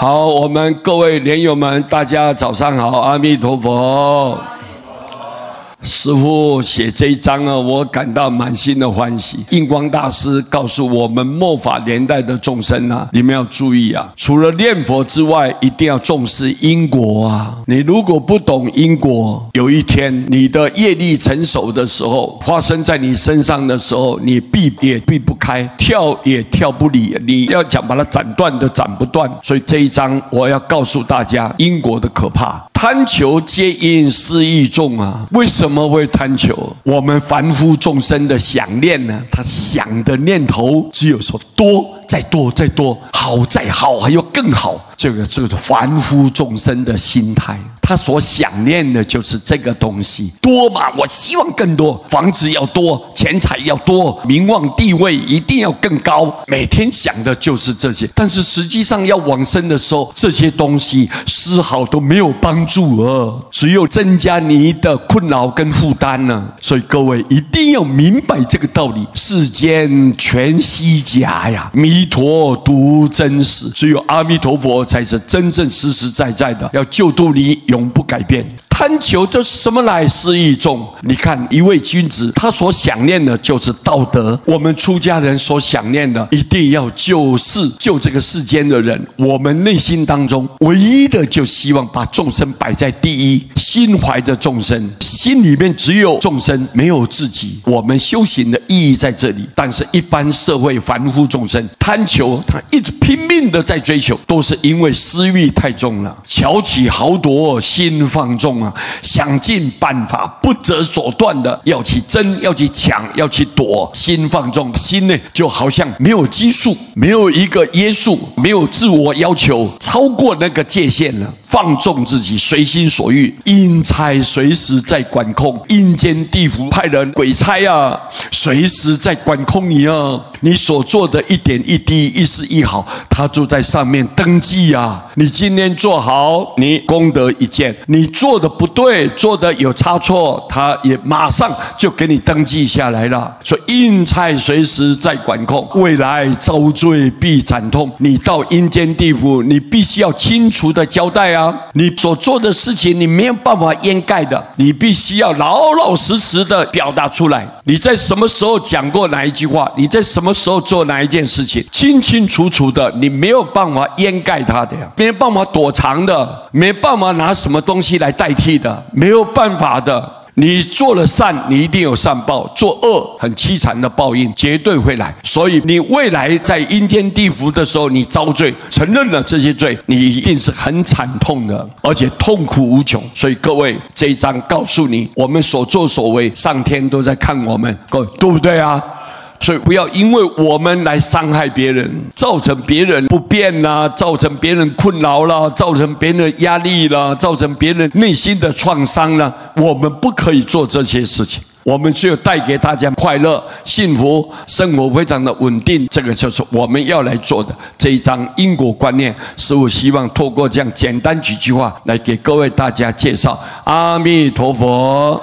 好，我们各位莲友们，大家早上好，阿弥陀佛。师父写这一章啊，我感到满心的欢喜。印光大师告诉我们末法年代的众生啊，你们要注意啊，除了念佛之外，一定要重视因果啊。你如果不懂因果，有一天你的业力成熟的时候，发生在你身上的时候，你避也避不开，跳也跳不离，你要想把它斩断都斩不断。所以这一章我要告诉大家因果的可怕。贪求皆因失意重啊！为什么会贪求？我们凡夫众生的想念呢？他想的念头只有说多再多再多，好再好，还有更好。这个凡夫众生的心态，他所想念的就是这个东西多嘛，我希望更多，房子要多，钱财要多，名望地位一定要更高，每天想的就是这些。但是实际上要往生的时候，这些东西丝毫都没有帮助啊，只有增加你的困扰跟负担呢。所以各位一定要明白这个道理：世间全虚假呀，弥陀独真实，只有阿弥陀佛才是真正实实在在的，要救度你，永不改变。贪求这是什么来？失意重。你看一位君子，他所想念的就是道德。我们出家人所想念的，一定要救世，救这个世间的人。我们内心当中唯一的，就希望把众生摆在第一，心怀着众生，心里面只有众生，没有自己。我们修行的意义在这里。但是一般社会凡夫众生贪求，他一直拼命的在追求，都是因为私欲太重了，巧取豪夺，心放纵啊，想尽办法不择手段的要去争，要去抢，要去夺，心放纵，心呢就好像没有拘束，没有一个约束，没有自我要求，超过那个界限了，放纵自己，随心所欲，阴差随时在管控，阴间地府派人鬼差啊，随时在管控你啊，你所做的一点一滴，一丝一毫，他就在上面登记啊。你今天做好，你功德一件；你做的不对，做的有差错，他也马上就给你登记下来了。所以阴差随时在管控，未来遭罪必惨痛。你到阴间地府，你必须要清楚的交代啊，你所做的事情你没有办法掩盖的，你必须要老老实实的表达出来。你在什么时候讲过哪一句话，你在什么时候做哪一件事情，清清楚楚的，你没有办法掩盖它的呀，没有办法躲藏的，没有办法拿什么东西来代替的，没有办法的。你做了善，你一定有善报；做恶，很凄惨的报应绝对会来。所以你未来在阴间地府的时候，你遭罪，承认了这些罪，你一定是很惨痛的，而且痛苦无穷。所以各位，这一章告诉你，我们所作所为，上天都在看我们，各位对不对啊？所以不要因为我们来伤害别人，造成别人不便啦，造成别人困扰啦，造成别人压力啦，造成别人内心的创伤啦。我们不可以做这些事情，我们只有带给大家快乐、幸福，生活非常的稳定。这个就是我们要来做的这一章因果观念。师父希望透过这样简单几句话来给各位大家介绍。阿弥陀佛。